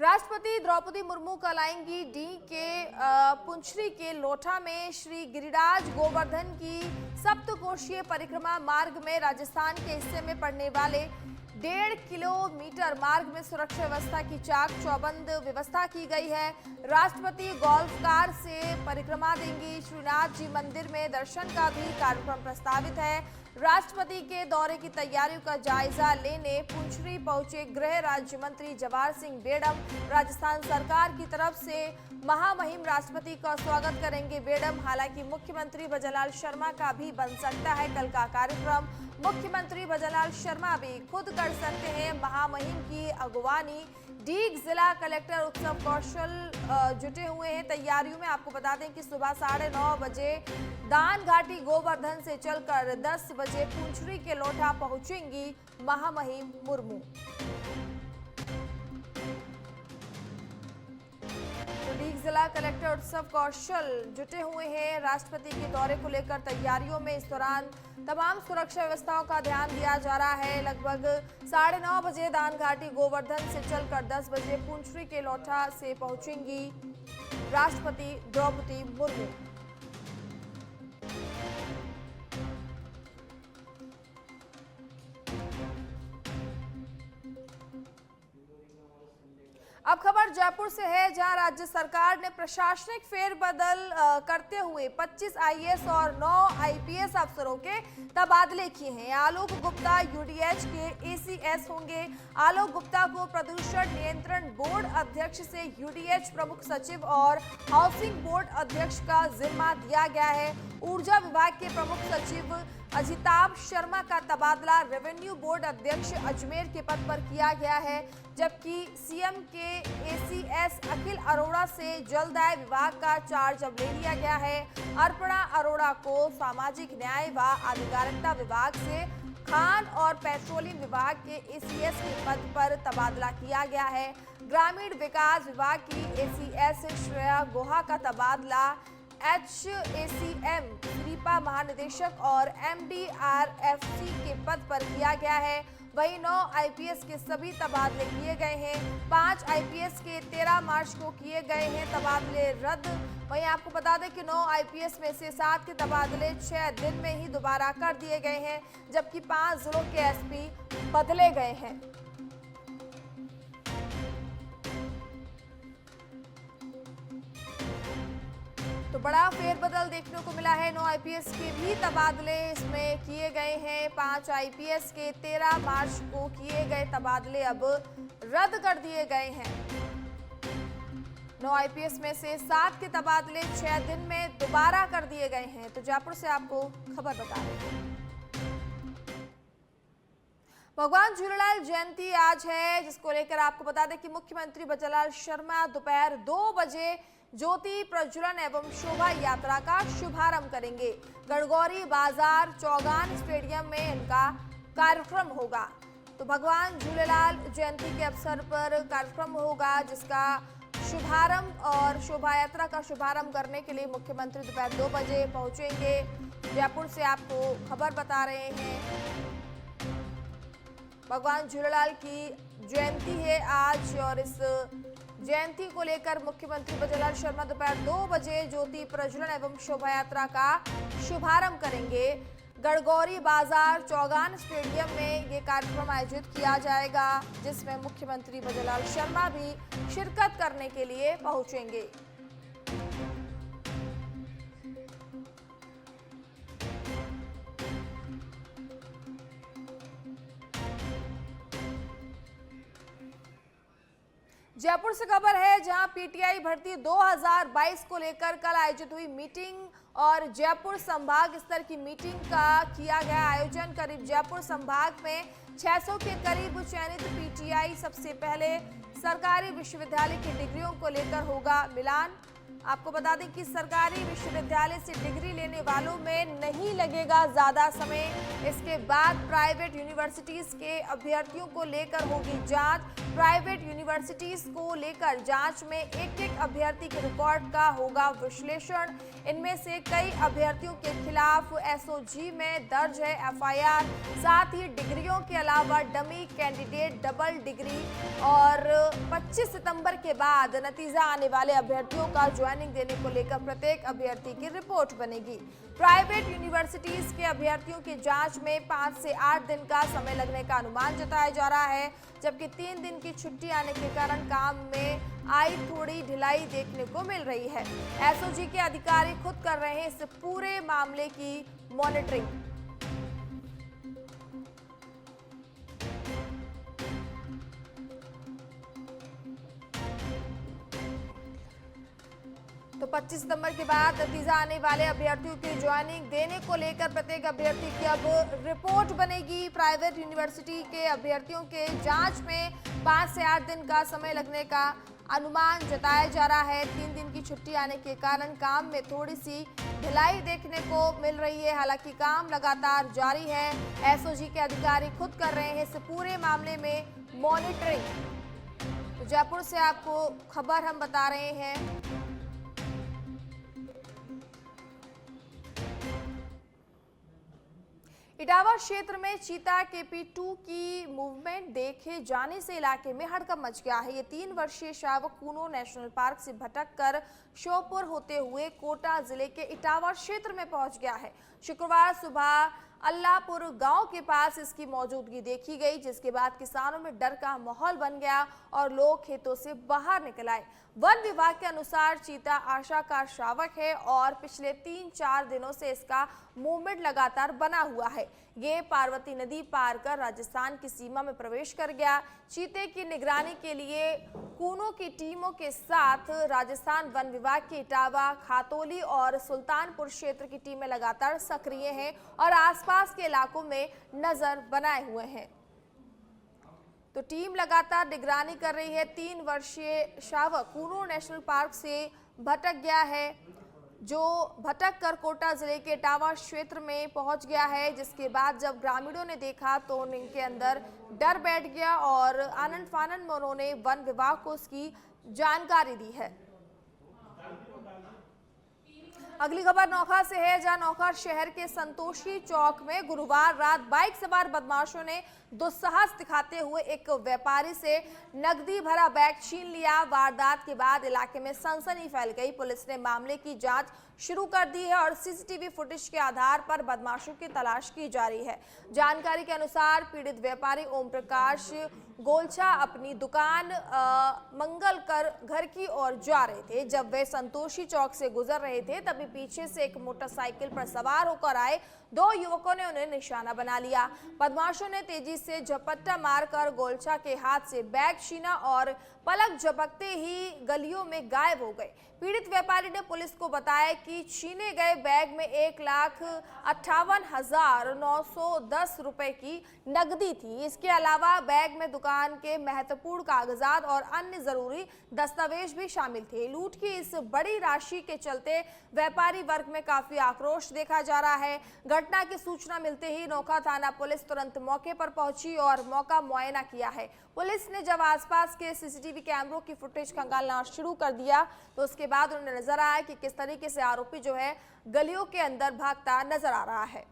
राष्ट्रपति द्रौपदी मुर्मू कल आएंगी डी के पुंछरी के लोठा में श्री गिरिराज गोवर्धन की सप्तकोशीय परिक्रमा मार्ग में राजस्थान के हिस्से में पड़ने वाले 1.5 किलोमीटर मार्ग में सुरक्षा व्यवस्था की चाक चौबंद व्यवस्था की गई है। राष्ट्रपति गोल्फ कार से परिक्रमा देंगी। श्रीनाथ जी मंदिर में दर्शन का भी कार्यक्रम प्रस्तावित है। राष्ट्रपति के दौरे की तैयारियों का जायजा लेने पुंछरी पहुंचे गृह राज्य मंत्री जवाहर सिंह बेडम। राजस्थान सरकार की तरफ से महामहिम राष्ट्रपति का स्वागत करेंगे बेडम। हालांकि मुख्यमंत्री भजनलाल शर्मा का भी बन सकता है कल का कार्यक्रम। मुख्यमंत्री भजनलाल शर्मा भी खुद कर सकते हैं महामहिम की अगवानी। डीग जिला कलेक्टर उत्सव कौशल जुटे हुए हैं तैयारियों में। आपको बता दें कि सुबह 9:30 बजे दान घाटी गोवर्धन से चलकर 10 बजे पुंछरी के लोठा पहुंचेंगी महामहिम मुर्मू। डीग जिला कलेक्टर उत्सव कौशल जुटे हुए हैं राष्ट्रपति के दौरे को लेकर तैयारियों में। इस दौरान तमाम सुरक्षा व्यवस्थाओं का ध्यान दिया जा रहा है। लगभग 9:30 बजे दान घाटी गोवर्धन से चलकर 10 बजे पुंछरी के लोठा से पहुंचेंगी राष्ट्रपति द्रौपदी मुर्मू। अब खबर जयपुर से है, जहां राज्य सरकार ने प्रशासनिक फेरबदल करते हुए 25 आईएएस और 9 आईपीएस अफसरों के तबादले किए हैं। आलोक गुप्ता यूडीएच के एसीएस होंगे। आलोक गुप्ता को प्रदूषण नियंत्रण बोर्ड अध्यक्ष से यूडीएच प्रमुख सचिव और हाउसिंग बोर्ड अध्यक्ष का जिम्मा दिया गया है। ऊर्जा विभाग के प्रमुख सचिव अजिताभ शर्मा का तबादला रेवेन्यू बोर्ड अध्यक्ष अजमेर के पद पर किया गया है, जबकि सीएम के एसीएस अखिल अरोड़ा से जलदाय विभाग का चार्ज अब ले लिया गया है। अर्पणा अरोड़ा को सामाजिक न्याय व आधिकारिता विभाग से खान और पेट्रोलियम विभाग के एसीएस के पद पर तबादला किया गया है। ग्रामीण विकास विभाग की एसीएस श्रेया गुहा का तबादला HACM श्रीपा महानिदेशक और MDRFC के पद पर किया गया है। वहीं 9 आईपीएस के सभी तबादले किए गए हैं। 5 आईपीएस के 13 मार्च को किए गए हैं तबादले रद्द। वहीं आपको बता दें कि 9 आईपीएस में से 7 के तबादले 6 दिन में ही दोबारा कर दिए गए हैं, जबकि 5 जिलों के एसपी बदले गए हैं। तो बड़ा फेरबदल देखने को मिला है। 9 आईपीएस के भी तबादले इसमें किए गए हैं। 5 आईपीएस के 13 मार्च को किए गए तबादले अब रद्द कर दिए गए हैं। 9 आईपीएस में से 7 के तबादले 6 दिन में दोबारा कर दिए गए हैं। तो जयपुर से आपको खबर बता रहे हैं। भगवान झूलेलाल जयंती आज है, जिसको लेकर आपको बता दें कि मुख्यमंत्री भजनलाल शर्मा दोपहर 2 बजे ज्योति प्रज्वलन एवं शोभा यात्रा का शुभारंभ करेंगे। गणगौरी बाजार चौगान स्टेडियम में इनका कार्यक्रम होगा। तो भगवान झूलेलाल जयंती के अवसर पर कार्यक्रम होगा, जिसका शुभारंभ और शोभा यात्रा का शुभारंभ करने के लिए मुख्यमंत्री दोपहर 2 बजे पहुंचेंगे। जयपुर से आपको खबर बता रहे हैं। भगवान झूलेलाल की जयंती है आज, और इस जयंती को लेकर मुख्यमंत्री भजनलाल शर्मा दोपहर 2 बजे ज्योति प्रज्वलन एवं शोभा यात्रा का शुभारंभ करेंगे। गणगौरी बाजार चौगान स्टेडियम में ये कार्यक्रम आयोजित किया जाएगा, जिसमें मुख्यमंत्री भजनलाल शर्मा भी शिरकत करने के लिए पहुंचेंगे। जयपुर से खबर है, जहां पीटीआई भर्ती 2022 को लेकर कल आयोजित हुई मीटिंग और जयपुर संभाग स्तर की मीटिंग का किया गया आयोजन। करीब जयपुर संभाग में 600 के करीब चयनित पीटीआई सबसे पहले सरकारी विश्वविद्यालय की डिग्रियों को लेकर होगा मिलान। आपको बता दें कि सरकारी विश्वविद्यालय से डिग्री लेने वालों में नहीं लगेगा ज्यादा समय। इसके बाद प्राइवेट यूनिवर्सिटीज के अभ्यर्थियों को लेकर होगी जांच। प्राइवेट यूनिवर्सिटीज को लेकर जांच में एक अभ्यर्थी के रिकॉर्ड का होगा विश्लेषण। इनमें से कई अभ्यर्थियों के खिलाफ एसओजी में दर्ज है एफआईआर। साथ ही डिग्रियों के अलावा डमी कैंडिडेट डबल डिग्री और 25 सितंबर के बाद नतीजा आने वाले अभ्यर्थियों का ज्वाइनिंग देने को लेकर प्रत्येक अभ्यर्थी की रिपोर्ट बनेगी। प्राइवेट यूनिवर्सिटीज के अभ्यर्थियों की जांच में 5 से 8 दिन का समय लगने का अनुमान जताया जा रहा है, जबकि 3 दिन की छुट्टी आने के कारण काम में आई थोड़ी ढिलाई देखने को मिल रही है। एसओजी के अधिकारी खुद कर रहे हैं इस पूरे मामले की मॉनिटरिंग। तो 25 सितंबर के बाद नतीजा आने वाले अभ्यर्थियों की ज्वाइनिंग देने को लेकर प्रत्येक अभ्यर्थी की अब रिपोर्ट बनेगी। प्राइवेट यूनिवर्सिटी के अभ्यर्थियों के जांच में 5 से 8 दिन का समय लगने का अनुमान जताया जा रहा है। 3 दिन की छुट्टी आने के कारण काम में थोड़ी सी ढिलाई देखने को मिल रही है। हालांकि काम लगातार जारी है। एसओजी के अधिकारी खुद कर रहे हैं इस पूरे मामले में मॉनिटरिंग। तो जयपुर से आपको खबर हम बता रहे हैं। इटावा क्षेत्र में चीता KP2 की मूवमेंट देखे जाने से इलाके में हड़कंप मच गया है। ये 3 वर्षीय शावक कूनो नेशनल पार्क से भटक कर श्योपुर होते हुए कोटा जिले के इटावा क्षेत्र में पहुंच गया है। शुक्रवार सुबह अल्लाहपुर गांव के पास इसकी मौजूदगी देखी गई, जिसके बाद किसानों में डर का माहौल बन गया और लोग खेतों से बाहर निकल आए। वन विभाग के अनुसार चीता आशा का शावक है और पिछले 3-4 दिनों से इसका मूवमेंट लगातार बना हुआ है। ये पार्वती नदी पार कर राजस्थान की सीमा में प्रवेश कर गया। चीते की निगरानी के लिए कूनो की टीमों के साथ राजस्थान वन विभाग की इटावा, खातौली और सुल्तानपुर क्षेत्र की टीमें लगातार सक्रिय हैं और आसपास के इलाकों में नजर बनाए हुए हैं। तो टीम लगातार निगरानी कर रही है। 3 वर्षीय शावक कूनो नेशनल पार्क से भटक गया है, जो भटक कर कोटा जिले के इटावा क्षेत्र में पहुंच गया है, जिसके बाद जब ग्रामीणों ने देखा तो उनके अंदर डर बैठ गया और आनन फानन में उन्होंने वन विभाग को उसकी जानकारी दी है। अगली खबर नौखा से है, जहां नौखा शहर के संतोषी चौक में गुरुवार रात बाइक सवार बदमाशों ने दुस्साहस दिखाते हुए एक व्यापारी से नकदी भरा बैग छीन लिया। वारदात के बाद इलाके में सनसनी फैल गई। पुलिस ने मामले की जांच शुरू कर दी है और सीसीटीवी फुटेज के आधार पर बदमाशों की तलाश की जा रही है। जानकारी के अनुसार पीड़ित व्यापारी ओम प्रकाश गोलछा अपनी दुकान मंगल कर घर की ओर जा रहे थे। जब वे संतोषी चौक से गुजर रहे थे तभी पीछे से एक मोटरसाइकिल पर सवार होकर आए 2 युवकों ने उन्हें निशाना बना लिया। बदमाशों ने तेजी से झपट्टा मारकर गोलछा के हाथ से बैग छीना और पलक झपकते ही गलियों में गायब हो गए। पीड़ित व्यापारी ने पुलिस को बताया कि छीने गए बैग में 1,58,910 रुपए की नकदी थी। इसके अलावा बैग में दुकान के महत्वपूर्ण कागजात और अन्य जरूरी दस्तावेज भी शामिल थे। लूट की इस बड़ी राशि के चलते व्यापारी वर्ग में काफी आक्रोश देखा जा रहा है। घटना की सूचना मिलते ही नौखा थाना पुलिस तुरंत मौके पर पहुंची और मौका मुआयना किया है। पुलिस ने जब आसपास के सीसीटीवी कैमरों की फुटेज खंगालना शुरू कर दिया तो उसके बाद उन्हें नजर आया कि किस तरीके से आरोपी जो है गलियों के अंदर भागता नजर आ रहा है।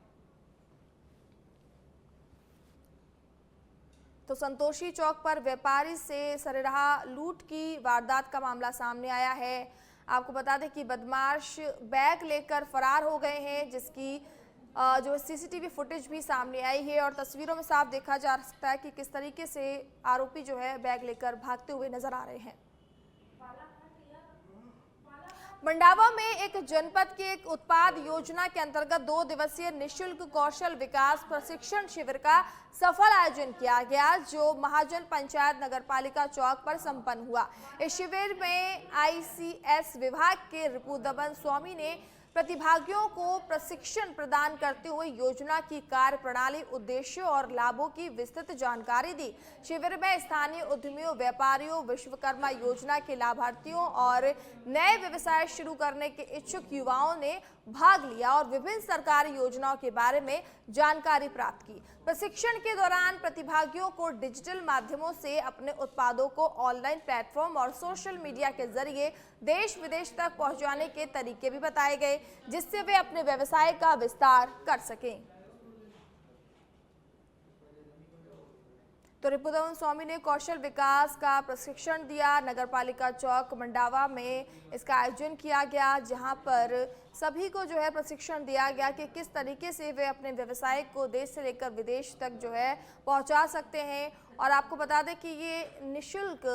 तो संतोषी चौक पर व्यापारी से सरेराह लूट की वारदात का मामला सामने आया है। आपको बता दें कि बदमाश बैग लेकर फरार हो गए हैं, जिसकी जो सीसीटीवी फुटेज भी सामने आई है और तस्वीरों में साफ देखा जा सकता है कि किस तरीके से आरोपी जो है बैग लेकर भागते हुए नजर आ रहे हैं। मंडावा में एक जनपद के एक उत्पाद योजना के अंतर्गत 2 दिवसीय निशुल्क कौशल विकास प्रशिक्षण शिविर का सफल आयोजन किया गया, जो महाजन पंचायत नगरपालिका चौक पर संपन्न हुआ। इस शिविर में ICS विभाग के रिपुदमन स्वामी ने प्रतिभागियों को प्रशिक्षण प्रदान करते हुए योजना की कार्य प्रणाली, उद्देश्यों और लाभों की विस्तृत जानकारी दी। शिविर में स्थानीय उद्यमियों, व्यापारियों, विश्वकर्मा योजना के लाभार्थियों और नए व्यवसाय शुरू करने के इच्छुक युवाओं ने भाग लिया और विभिन्न सरकारी योजनाओं के बारे में जानकारी प्राप्त की। प्रशिक्षण के दौरान प्रतिभागियों को डिजिटल माध्यमों से अपने उत्पादों को ऑनलाइन प्लेटफॉर्म और सोशल मीडिया के जरिए देश विदेश तक पहुंचाने के तरीके भी बताए गए, जिससे वे अपने व्यवसाय का विस्तार कर सकें। तो रिपुदमन स्वामी ने कौशल विकास का प्रशिक्षण दिया। नगरपालिका चौक मंडावा में इसका आयोजन किया गया, जहां पर सभी को जो है प्रशिक्षण दिया गया कि किस तरीके से वे अपने व्यवसाय को देश से लेकर विदेश तक जो है पहुंचा सकते हैं। और आपको बता दें कि ये निःशुल्क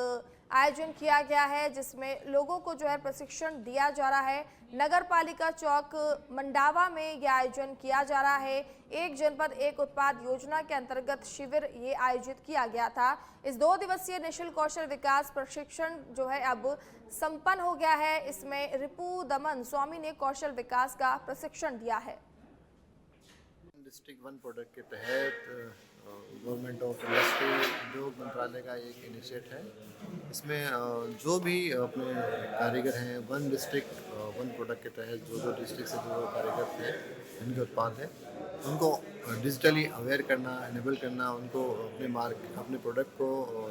आयोजन किया गया है, जिसमें लोगों को जो है प्रशिक्षण दिया जा रहा है। नगरपालिका चौक मंडावा में यह आयोजन किया जा रहा है। एक जनपद एक उत्पाद योजना के अंतर्गत शिविर ये आयोजित किया गया था। इस 2 दिवसीय निःशुल्क कौशल विकास प्रशिक्षण जो है अब संपन्न हो गया है। इसमें रिपुदमन स्वामी ने कौशल विकास का प्रशिक्षण दिया है। डिस्ट्रिक्ट 1 प्रोडक्ट के तहत गवर्नमेंट ऑफ इंडस्ट्री उद्योग मंत्रालय का एक इनिशिएट है। इसमें जो भी अपने कारीगर हैं, 1 डिस्ट्रिक्ट 1 प्रोडक्ट के तहत जो डिस्ट्रिक्ट से जो कारीगर थे, इनके उत्पाद हैं, उनको डिजिटली अवेयर करना, इनेबल करना, उनको अपने प्रोडक्ट को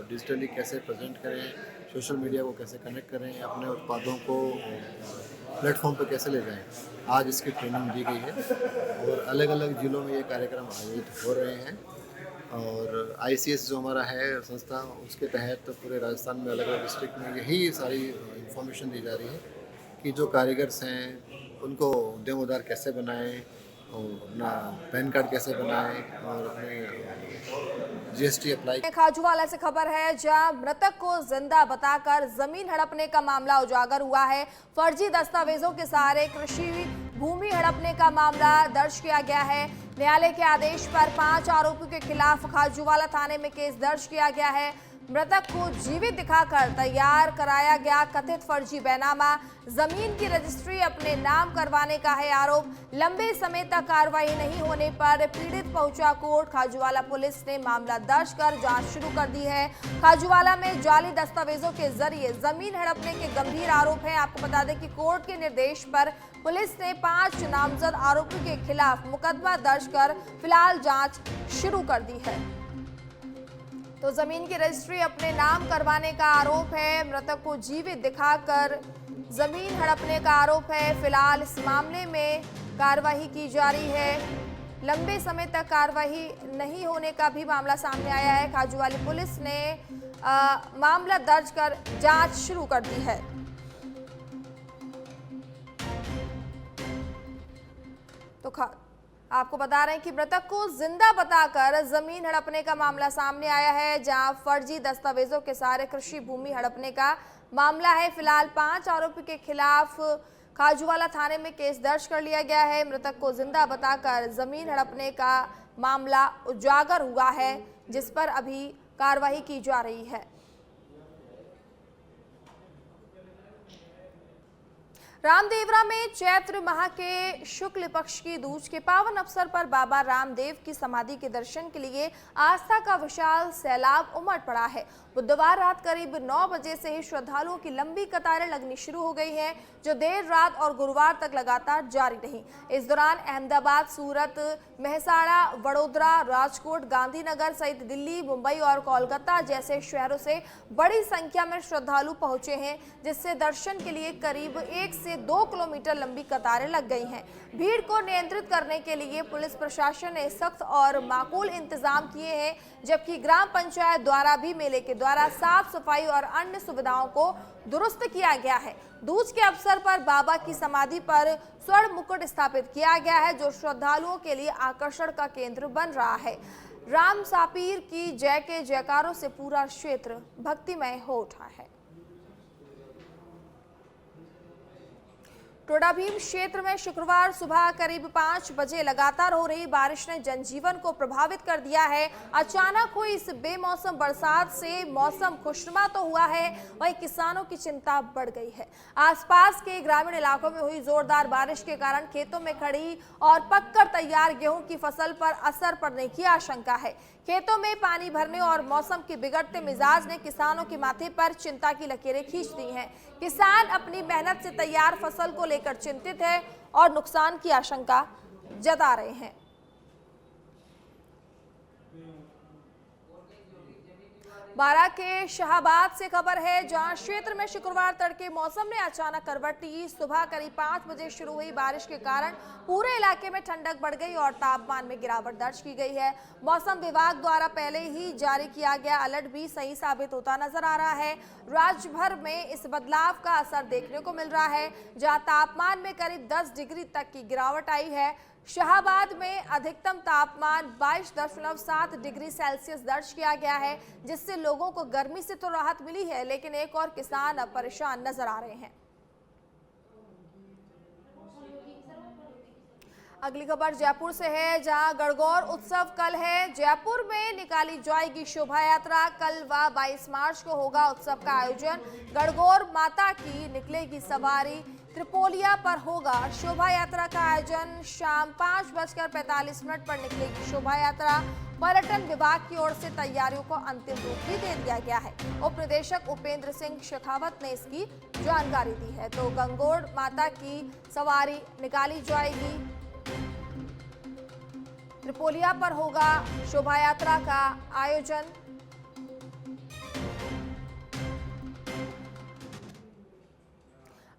डिजिटली कैसे प्रेजेंट करें, सोशल मीडिया को कैसे कनेक्ट करें, अपने उत्पादों को प्लेटफॉर्म पे कैसे ले जाएं। आज इसकी ट्रेनिंग दी गई है और अलग अलग ज़िलों में ये कार्यक्रम आयोजित हो रहे हैं। और ICS जो हमारा है संस्था, उसके तहत पूरे राजस्थान में अलग अलग डिस्ट्रिक्ट में यही सारी इंफॉर्मेशन दी जा रही है कि जो कारीगर्स हैं उनको उद्यम कैसे बनाएं, और अपना पैन कार्ड कैसे बनाएं, और अपने GST अप्लाई। खाजूवाला से खबर है, जहां मृतक को जिंदा बताकर जमीन हड़पने का मामला उजागर हुआ है। फर्जी दस्तावेजों के सहारे कृषि भूमि हड़पने का मामला दर्ज किया गया है। न्यायालय के आदेश पर 5 आरोपियों के खिलाफ खाजूवाला थाने में केस दर्ज किया गया है। मृतक को जीवित दिखाकर तैयार कराया गया कथित फर्जी बैनामा, जमीन की रजिस्ट्री अपने नाम करवाने का है आरोप। लंबे समय तक कार्रवाई नहीं होने पर पीड़ित पहुंचा कोर्ट। खाजूवाला पुलिस ने मामला दर्ज कर जांच शुरू कर दी है। खाजूवाला में जाली दस्तावेजों के जरिए जमीन हड़पने के गंभीर आरोप हैं। आपको बता दें कि कोर्ट के निर्देश पर पुलिस ने 5 नामजद आरोपियों के खिलाफ मुकदमा दर्ज कर फिलहाल जांच शुरू कर दी है। तो जमीन की रजिस्ट्री अपने नाम करवाने का आरोप है, मृतक को जीवित दिखाकर जमीन हड़पने का आरोप है। फिलहाल इस मामले में कार्रवाई की जा रही है। लंबे समय तक कार्रवाई नहीं होने का भी मामला सामने आया है। खाजूवाली पुलिस ने मामला दर्ज कर जांच शुरू कर दी है। तो आपको बता रहे हैं कि मृतक को जिंदा बताकर जमीन हड़पने का मामला सामने आया है, जहां फर्जी दस्तावेजों के सहारे कृषि भूमि हड़पने का मामला है। फिलहाल 5 आरोपी के खिलाफ खाजूवाला थाने में केस दर्ज कर लिया गया है। मृतक को जिंदा बताकर जमीन हड़पने का मामला उजागर हुआ है, जिस पर अभी कार्रवाई की जा रही है। रामदेवरा में चैत्र माह के शुक्ल पक्ष की दूज के पावन अवसर पर बाबा रामदेव की समाधि के दर्शन के लिए आस्था का विशाल सैलाब उमड़ पड़ा है। बुधवार रात करीब 9 बजे से ही श्रद्धालुओं की लंबी कतारें लगनी शुरू हो गई हैं, जो देर रात और गुरुवार तक लगातार जारी रही। इस दौरान अहमदाबाद, सूरत, मेहसाणा, वडोदरा, राजकोट, गांधीनगर सहित दिल्ली, मुंबई और कोलकाता जैसे शहरों से बड़ी संख्या में श्रद्धालु पहुंचे हैं, जिससे दर्शन के लिए करीब 1 से 2 किलोमीटर लंबी कतारें लग गई हैं। भीड़ को नियंत्रित करने के लिए पुलिस प्रशासन ने सख्त और माकूल इंतजाम किए हैं, जबकि ग्राम पंचायत द्वारा भी मेले के द्वारा साफ सफाई और अन्य सुविधाओं को दुरुस्त किया गया है। दूज के अवसर पर बाबा की समाधि पर स्वर्ण मुकुट स्थापित किया गया है, जो श्रद्धालुओं के लिए आकर्षण का केंद्र बन रहा है। राम सापीर की जय के जयकारों से पूरा क्षेत्र भक्तिमय हो उठा है। टोडाभीम क्षेत्र में शुक्रवार सुबह करीब 5 बजे लगातार हो रही बारिश ने जनजीवन को प्रभावित कर दिया है। अचानक हुई इस बेमौसम बरसात से मौसम खुशनुमा तो हुआ है, वहीं किसानों की चिंता बढ़ गई है। आसपास के ग्रामीण इलाकों में हुई जोरदार बारिश के कारण खेतों में खड़ी और पककर तैयार गेहूं की फसल पर असर पड़ने की आशंका है। खेतों में पानी भरने और मौसम के बिगड़ते मिजाज ने किसानों के माथे पर चिंता की लकीरें खींच दी हैं। किसान अपनी मेहनत से तैयार फसल को लेकर चिंतित है और नुकसान की आशंका जता रहे हैं। बारां के शाहबाद से खबर है, जहां क्षेत्र में शुक्रवार तड़के मौसम ने अचानक करवट ली। सुबह करीब 5 बजे शुरू हुई बारिश के कारण पूरे इलाके में ठंडक बढ़ गई और तापमान में गिरावट दर्ज की गई है। मौसम विभाग द्वारा पहले ही जारी किया गया अलर्ट भी सही साबित होता नजर आ रहा है। राज्य भर में इस बदलाव का असर देखने को मिल रहा है, जहां तापमान में करीब 10 डिग्री तक की गिरावट आई है। शाहबाद में अधिकतम तापमान 22.7 डिग्री सेल्सियस दर्ज किया गया है, जिससे लोगों को गर्मी से तो राहत मिली है, लेकिन एक और किसान अब परेशान नजर आ रहे हैं। अगली खबर जयपुर से है, जहां गणगौर उत्सव कल है। जयपुर में निकाली जाएगी शोभा यात्रा। कल व 22 मार्च को होगा उत्सव का आयोजन। गणगौर माता की निकलेगी सवारी। त्रिपोलिया पर होगा शोभा यात्रा का आयोजन। शाम 5:45 पर निकलेगी शोभा यात्रा। पर्यटन विभाग की ओर से तैयारियों को अंतिम रूप भी दे दिया गया है। उप निदेशक उपेंद्र सिंह शेखावत ने इसकी जानकारी दी है। तो गणगौर माता की सवारी निकाली जाएगी। त्रिपोलिया पर होगा शोभा यात्रा का आयोजन।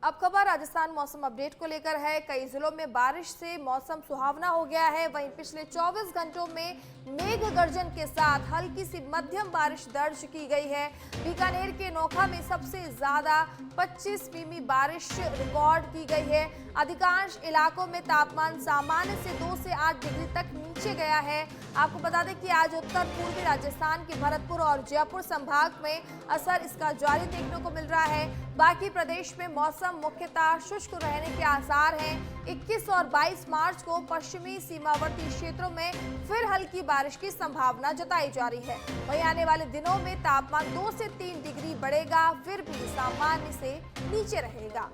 अब खबर राजस्थान मौसम अपडेट को लेकर है। कई जिलों में बारिश से मौसम सुहावना हो गया है। वहीं पिछले 24 घंटों में मेघ गर्जन के साथ हल्की सी मध्यम बारिश दर्ज की गई है। बीकानेर के नोखा में सबसे ज्यादा 25 मिमी बारिश रिकॉर्ड की गई है। अधिकांश इलाकों में तापमान सामान्य से 2 से 8 डिग्री तक नीचे गया है। आपको बता दें कि आज उत्तर पूर्वी राजस्थान के भरतपुर और जयपुर संभाग में असर इसका जारी देखने को मिल रहा है। बाकी प्रदेश में मौसम मुख्यतः शुष्क रहने के आसार हैं। 21 और 22 मार्च को पश्चिमी सीमावर्ती क्षेत्रों में फिर हल्की बारिश की संभावना जताई जा रही है। वहीं आने वाले दिनों में तापमान 2 से 3 डिग्री बढ़ेगा, फिर भी सामान्य से नीचे रहेगा।